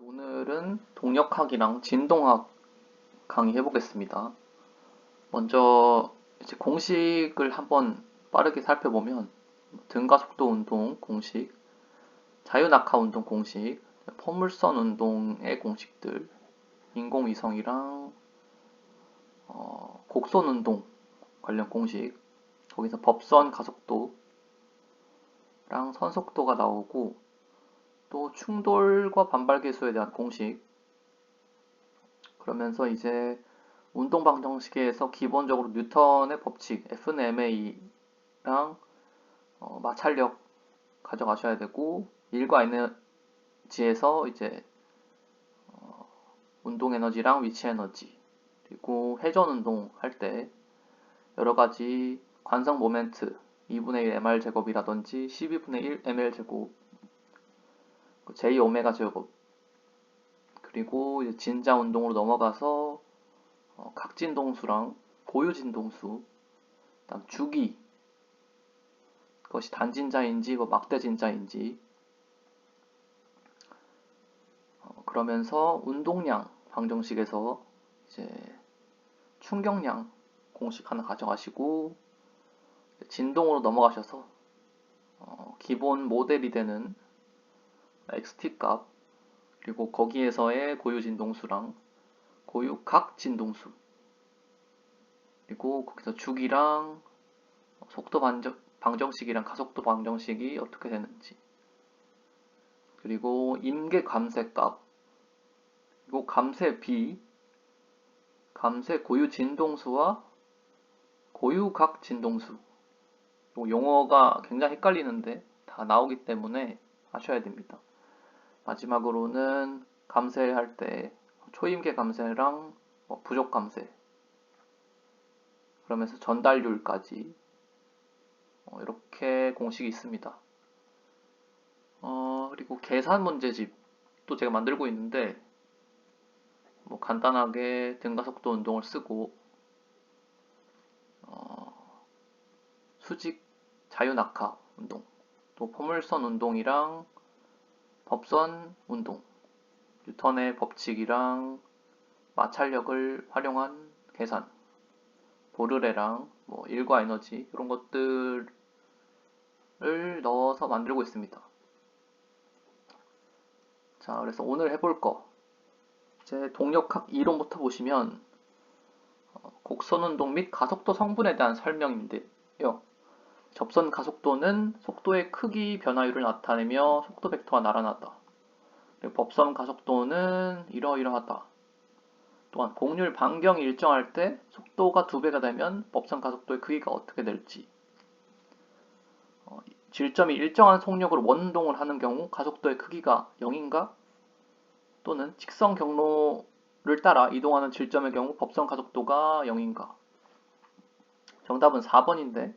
오늘은 동력학이랑 진동학 강의해 보겠습니다. 먼저 이제 공식을 한번 빠르게 살펴보면 등가속도 운동 공식, 자유낙하 운동 공식, 포물선 운동의 공식들, 인공위성이랑 곡선 운동 관련 공식, 거기서 법선 가속도랑 선속도가 나오고 또 충돌과 반발 계수에 대한 공식, 그러면서 이제 운동 방정식에서 기본적으로 뉴턴의 법칙 FMA랑 마찰력 가져가셔야 되고, 일과 에너지에서 이제 운동 에너지랑 위치 에너지, 그리고 회전 운동 할 때 여러 가지 관성 모멘트 2분의 1 mr 제곱이라든지 12분의 1 ml 제곱, j 오메가 제곱, 그리고 이제 진자 운동으로 넘어가서 각진동수랑 고유진동수, 그다음 주기, 그것이 단진자인지 막대진자인지, 그러면서 운동량 방정식에서 이제 충격량 공식 하나 가져가시고, 진동으로 넘어가셔서 기본 모델이 되는 xt 값, 그리고 거기에서의 고유진동수랑 고유각진동수, 그리고 거기서 주기랑 속도 방정식이랑 가속도 방정식이 어떻게 되는지, 그리고 임계 감쇄값, 그리고 감쇄 B, 감쇄 고유 진동수와 고유각 진동수. 용어가 굉장히 헷갈리는데 다 나오기 때문에 아셔야 됩니다. 마지막으로는 감쇄할 때 초임계 감쇄랑 부족 감쇄, 그러면서 전달률까지 이렇게 공식이 있습니다. 그리고 계산 문제집도 제가 만들고 있는데, 간단하게 등가속도 운동을 쓰고 수직 자유낙하 운동, 또 포물선 운동이랑 법선 운동, 뉴턴의 법칙이랑 마찰력을 활용한 계산, 보르레랑 일과 에너지, 이런 것들을 넣어서 만들고 있습니다. 자, 그래서 오늘 해볼 거, 제 동력학 이론부터 보시면 곡선 운동 및 가속도 성분에 대한 설명인데요. 접선 가속도는 속도의 크기 변화율을 나타내며 속도 벡터가 나란하다. 그리고 법선 가속도는 이러이러하다. 또한 곡률 반경이 일정할 때 속도가 2배가 되면 법선 가속도의 크기가 어떻게 될지, 질점이 일정한 속력으로 원운동을 하는 경우 가속도의 크기가 0인가? 또는 직선 경로를 따라 이동하는 질점의 경우 법선 가속도가 0인가? 정답은 4번인데,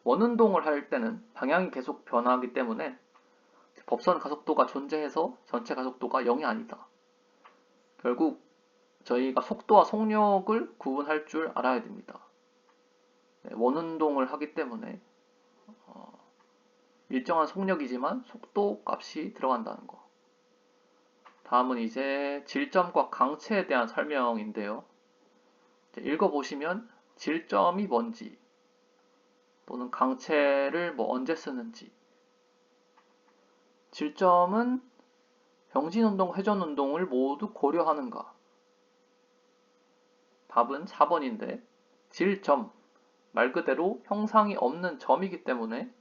원운동을 할 때는 방향이 계속 변화하기 때문에 법선 가속도가 존재해서 전체 가속도가 0이 아니다. 결국 저희가 속도와 속력을 구분할 줄 알아야 됩니다. 원운동을 하기 때문에 일정한 속력이지만 속도 값이 들어간다는 거. 다음은 이제 질점과 강체에 대한 설명인데요. 읽어보시면 질점이 뭔지, 또는 강체를 언제 쓰는지. 질점은 병진운동, 회전운동을 모두 고려하는가? 답은 4번인데, 질점, 말 그대로 형상이 없는 점이기 때문에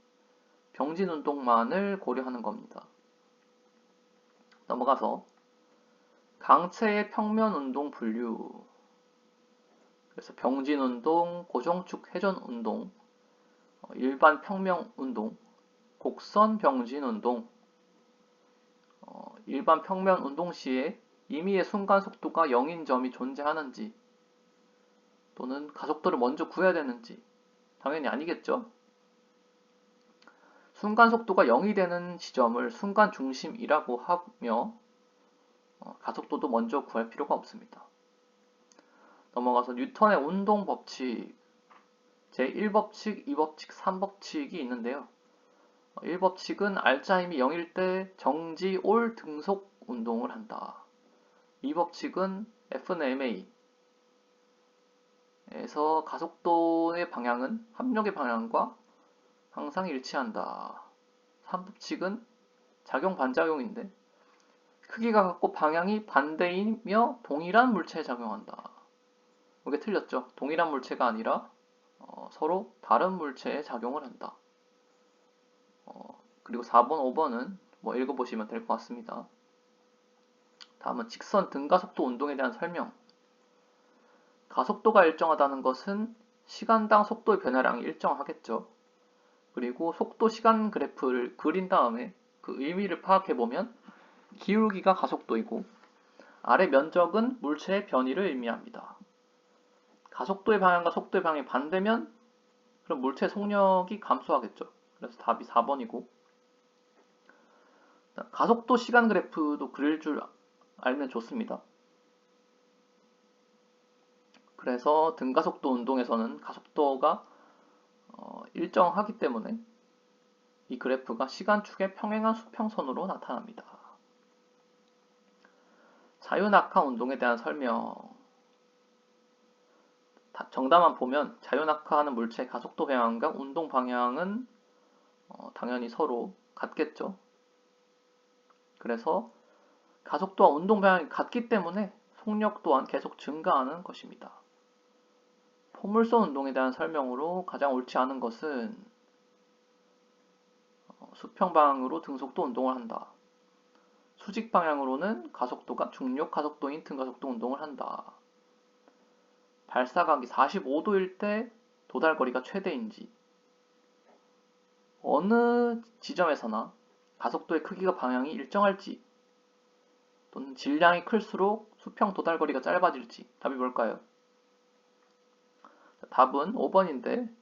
병진운동만을 고려하는 겁니다. 넘어가서 강체의 평면운동 분류. 그래서 병진운동, 고정축 회전운동, 일반 평면운동, 곡선 병진운동, 일반 평면운동 시에 임의의 순간 속도가 0인 점이 존재하는지, 또는 가속도를 먼저 구해야 되는지. 당연히 아니겠죠? 순간 속도가 0이 되는 지점을 순간 중심이라고 하며 가속도도 먼저 구할 필요가 없습니다. 넘어가서 뉴턴의 운동 법칙, 제1법칙, 2법칙, 3법칙이 있는데요. 1법칙은 알짜힘이 0일 때 정지 올 등속 운동을 한다. 2법칙은 F는 ma에서 가속도의 방향은 합력의 방향과 항상 일치한다. 3법칙은 작용 반작용인데 크기가 같고 방향이 반대이며 동일한 물체에 작용한다. 이게 틀렸죠? 동일한 물체가 아니라 서로 다른 물체에 작용을 한다. 그리고 4번, 5번은 뭐 읽어보시면 될 것 같습니다. 다음은 직선 등가속도 운동에 대한 설명. 가속도가 일정하다는 것은 시간당 속도의 변화량이 일정하겠죠. 그리고 속도 시간 그래프를 그린 다음에 그 의미를 파악해보면 기울기가 가속도이고 아래 면적은 물체의 변이를 의미합니다. 가속도의 방향과 속도의 방향이 반대면 그럼 물체 속력이 감소하겠죠. 그래서 답이 4번이고 가속도 시간 그래프도 그릴 줄 알면 좋습니다. 그래서 등가속도 운동에서는 가속도가 일정하기 때문에 이 그래프가 시간축의 평행한 수평선으로 나타납니다. 자유낙하 운동에 대한 설명. 정답만 보면 자유낙하하는 물체의 가속도 방향과 운동 방향은 당연히 서로 같겠죠. 그래서 가속도와 운동 방향이 같기 때문에 속력 또한 계속 증가하는 것입니다. 포물선 운동에 대한 설명으로 가장 옳지 않은 것은 수평 방향으로 등속도 운동을 한다. 수직 방향으로는 가속도가 중력 가속도인 등가속도 운동을 한다. 발사각이 45도일 때 도달거리가 최대인지 어느 지점에서나 가속도의 크기가 방향이 일정할지 또는 질량이 클수록 수평 도달거리가 짧아질지 답이 뭘까요? 답은 5번인데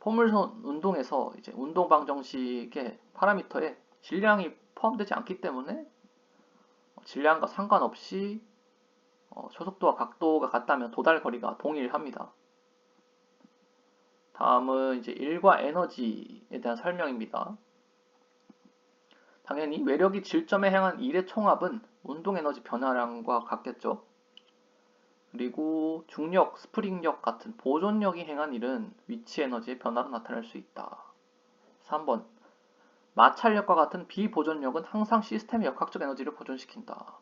포물선 운동에서 이제 운동 방정식의 파라미터에 질량이 포함되지 않기 때문에 질량과 상관없이 초속도와 각도가 같다면 도달거리가 동일합니다. 다음은 이제 일과 에너지에 대한 설명입니다. 당연히 외력이 질점에 향한 일의 총합은 운동 에너지 변화량과 같겠죠. 그리고 중력, 스프링력 같은 보존력이 행한 일은 위치 에너지의 변화로 나타날 수 있다. 3번. 마찰력과 같은 비보존력은 항상 시스템의 역학적 에너지를 보존시킨다.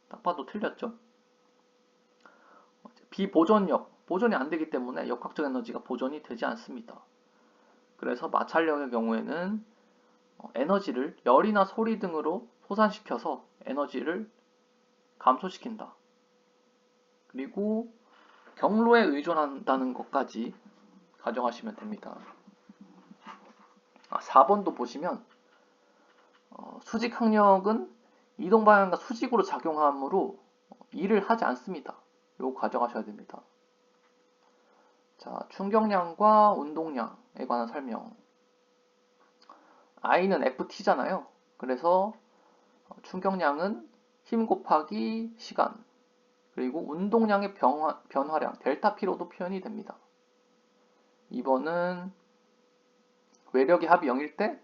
딱 봐도 틀렸죠? 비보존력, 보존이 안 되기 때문에 역학적 에너지가 보존이 되지 않습니다. 그래서 마찰력의 경우에는 에너지를 열이나 소리 등으로 소산시켜서 에너지를 감소시킨다. 그리고 경로에 의존한다는 것까지 가정하시면 됩니다. 4번도 보시면 수직 항력은 이동 방향과 수직으로 작용하므로 일을 하지 않습니다. 이거 가정하셔야 됩니다. 자, 충격량과 운동량에 관한 설명. I는 FT잖아요. 그래서 충격량은 힘 곱하기 시간, 그리고 운동량의 변화량, 델타 P로도 표현이 됩니다. 2번은 외력의 합이 0일 때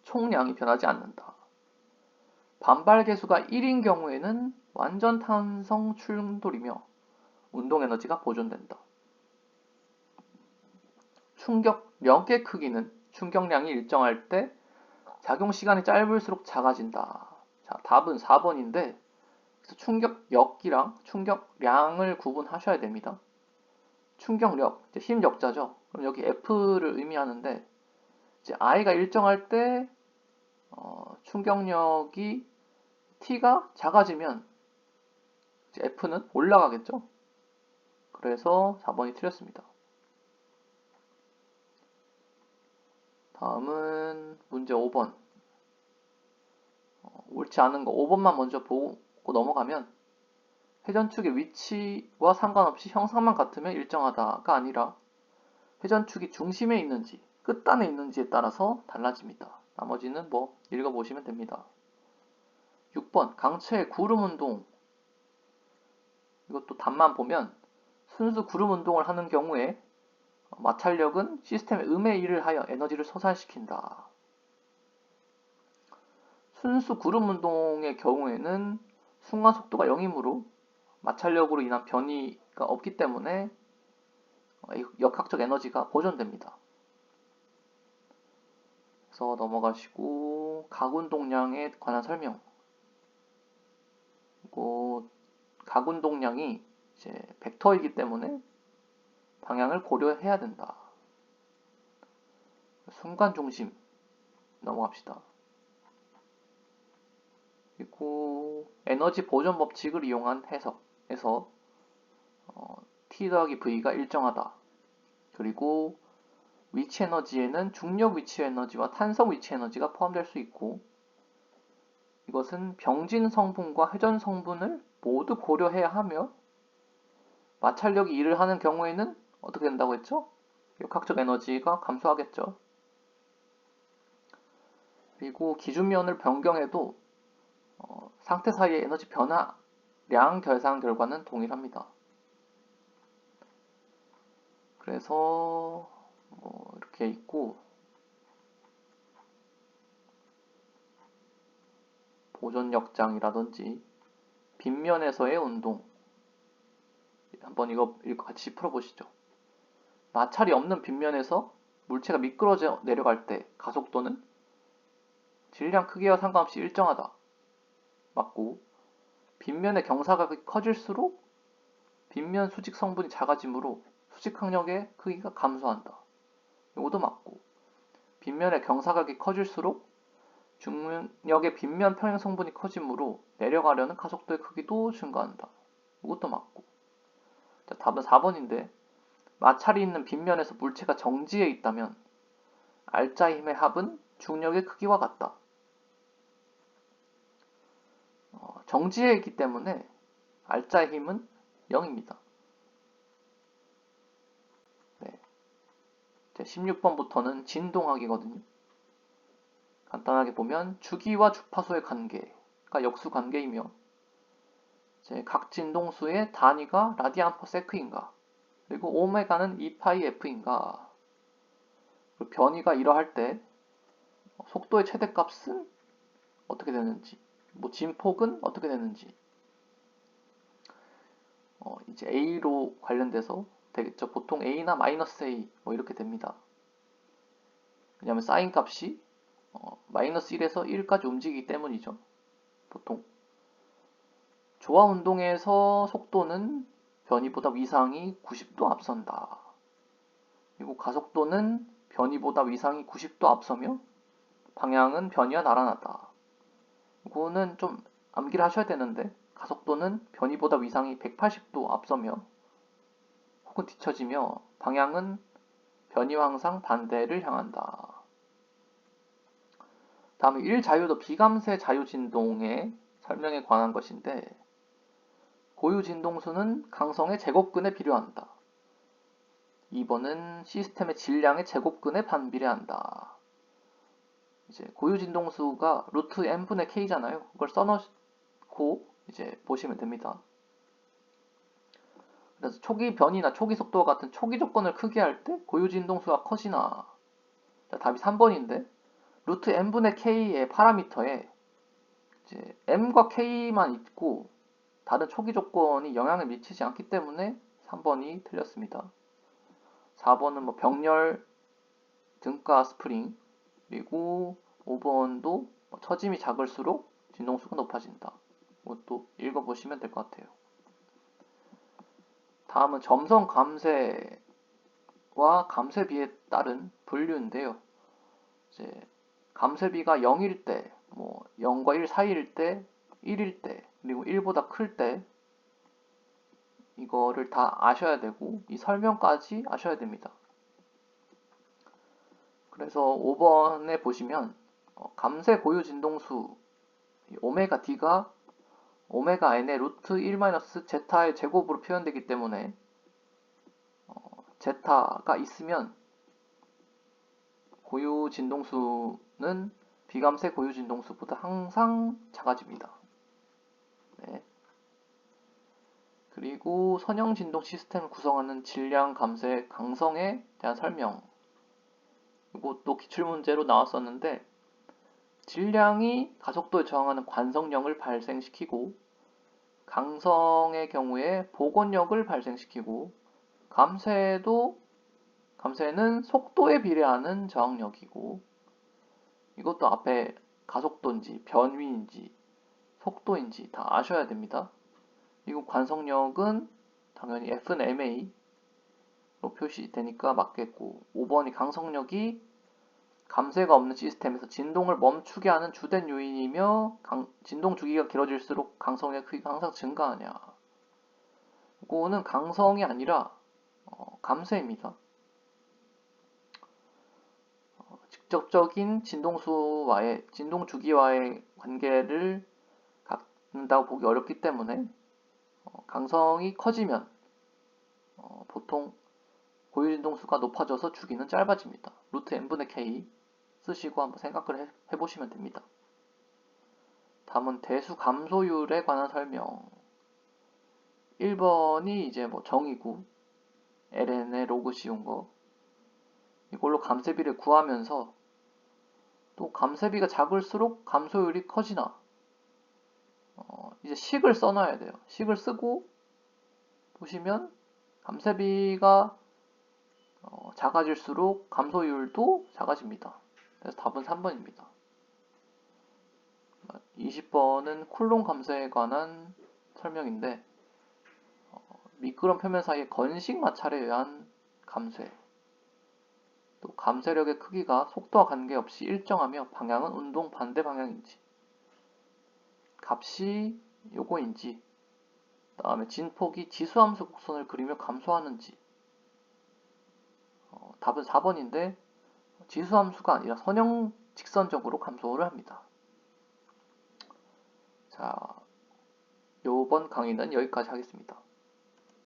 총량이 변하지 않는다. 반발 계수가 1인 경우에는 완전 탄성 충돌이며 운동 에너지가 보존된다. 충격력의 크기는 충격량이 일정할 때 작용 시간이 짧을수록 작아진다. 자, 답은 4번인데 충격력이랑 충격량을 구분하셔야 됩니다. 충격력, 힘 역자죠. 그럼 여기 F를 의미하는데 이제 I가 일정할 때 충격력이 T가 작아지면 이제 F는 올라가겠죠. 그래서 4번이 틀렸습니다. 다음은 문제 5번. 옳지 않은 거 5번만 먼저 보고 넘어가면 회전축의 위치와 상관없이 형상만 같으면 일정하다가 아니라 회전축이 중심에 있는지 끝단에 있는지에 따라서 달라집니다. 나머지는 뭐 읽어보시면 됩니다. 6번 강체의 구름 운동. 이것도 답만 보면 순수 구름 운동을 하는 경우에 마찰력은 시스템의 음의 일을 하여 에너지를 소산시킨다. 순수 구름 운동의 경우에는 순간 속도가 0이므로 마찰력으로 인한 변이가 없기 때문에 역학적 에너지가 보존됩니다. 그래서 넘어가시고 각운동량에 관한 설명. 그리고 각운동량이 이제 벡터이기 때문에 방향을 고려해야 된다. 순간 중심 넘어갑시다. 그리고 에너지 보존 법칙을 이용한 해석에서 T 더하기 V가 일정하다. 그리고 위치 에너지에는 중력 위치 에너지와 탄성 위치 에너지가 포함될 수 있고 이것은 병진 성분과 회전 성분을 모두 고려해야 하며 마찰력이 일을 하는 경우에는 어떻게 된다고 했죠? 역학적 에너지가 감소하겠죠. 그리고 기준면을 변경해도 상태 사이의 에너지 변화량 계산 결과는 동일합니다. 그래서 이렇게 있고 보존역장이라든지 빗면에서의 운동 한번 이거 같이 풀어보시죠. 마찰이 없는 빗면에서 물체가 미끄러져 내려갈 때 가속도는 질량 크기와 상관없이 일정하다. 맞고 빗면의 경사각이 커질수록 빗면 수직 성분이 작아지므로 수직 항력의 크기가 감소한다. 이것도 맞고 빗면의 경사각이 커질수록 중력의 빗면 평형 성분이 커지므로 내려가려는 가속도의 크기도 증가한다. 이것도 맞고 자, 답은 4번인데 마찰이 있는 빗면에서 물체가 정지해 있다면 알자의 힘의 합은 중력의 크기와 같다. 정지해 있기 때문에 알자의 힘은 0입니다. 네. 16번부터는 진동학이거든요. 간단하게 보면 주기와 주파수의 관계가 역수관계이며 각 진동수의 단위가 라디안 퍼 세크인가 그리고 오메가는 2파이 f인가 그리고 변이가 이러할 때 속도의 최대값은 어떻게 되는지 진폭은 어떻게 되는지 이제 A로 관련돼서 되겠죠. 보통 A나 마이너스 A 이렇게 됩니다. 왜냐하면 사인 값이 마이너스 1에서 1까지 움직이기 때문이죠. 보통 조화 운동에서 속도는 변이보다 위상이 90도 앞선다. 그리고 가속도는 변이보다 위상이 90도 앞서며 방향은 변이와 나란하다. 이거는 좀 암기를 하셔야 되는데 가속도는 변이보다 위상이 180도 앞서며 혹은 뒤처지며 방향은 변이와 항상 반대를 향한다. 다음에 1자유도 비감세 자유진동의 설명에 관한 것인데 고유진동수는 강성의 제곱근에 비례한다. 2번은 시스템의 질량의 제곱근에 반비례한다. 이제 고유진동수가 루트 n분의 k잖아요. 그걸 써놓고 이제 보시면 됩니다. 그래서 초기 변이나 초기 속도와 같은 초기 조건을 크게 할 때 고유진동수가 커지나. 자, 답이 3번인데 루트 n분의 k의 파라미터에 이제 m과 k만 있고 다른 초기 조건이 영향을 미치지 않기 때문에 3번이 틀렸습니다. 4번은 병렬, 등가 스프링, 그리고 5번도 처짐이 작을수록 진동수가 높아진다. 이것도 읽어보시면 될 것 같아요. 다음은 점성 감쇄와 감쇄비에 따른 분류인데요. 이제 감쇄비가 0일 때, 0과 1 사이일 때, 1일 때, 그리고 1보다 클 때 이거를 다 아셔야 되고 이 설명까지 아셔야 됩니다. 그래서 5번에 보시면 감쇄 고유 진동수 오메가 d가 오메가 n의 루트 1-제타의 제곱으로 표현되기 때문에 제타가 있으면 고유 진동수는 비감쇄 고유 진동수보다 항상 작아집니다. 네. 그리고 선형 진동 시스템을 구성하는 질량 감소의 강성에 대한 설명. 이것도 기출문제로 나왔었는데 질량이 가속도에 저항하는 관성력을 발생시키고 강성의 경우에 복원력을 발생시키고 감쇄는 속도에 비례하는 저항력이고 이것도 앞에 가속도인지 변위인지 속도인지 다 아셔야 됩니다. 그리고 관성력은 당연히 F는 MA로 표시되니까 맞겠고 5번이 강성력이 감쇄가 없는 시스템에서 진동을 멈추게 하는 주된 요인이며 진동 주기가 길어질수록 강성의 크기가 항상 증가하냐. 이거는 강성이 아니라 감쇄입니다. 직접적인 진동 주기와의 관계를 갖는다고 보기 어렵기 때문에 강성이 커지면 보통 고유 진동수가 높아져서 주기는 짧아집니다. 루트 n분의 k 쓰시고 한번 생각을 해보시면 됩니다. 다음은 대수 감소율에 관한 설명. 1번이 이제 뭐 정의구, ln의 로그 씌운 거. 이걸로 감쇄비를 구하면서 또 감쇄비가 작을수록 감소율이 커지나. 이제 식을 써놔야 돼요. 식을 쓰고 보시면 감쇄비가 작아질수록 감소율도 작아집니다. 그래서 답은 3번입니다. 20번은 쿨롱 감쇄에 관한 설명인데 미끄럼 표면 사이의 건식 마찰에 의한 감쇄 또 감쇄력의 크기가 속도와 관계없이 일정하며 방향은 운동 반대 방향인지 값이 요거인지 다음에 진폭이 지수함수 곡선을 그리며 감소하는지 답은 4번인데 지수함수가 아니라 선형 직선적으로 감소를 합니다. 자, 요번 강의는 여기까지 하겠습니다.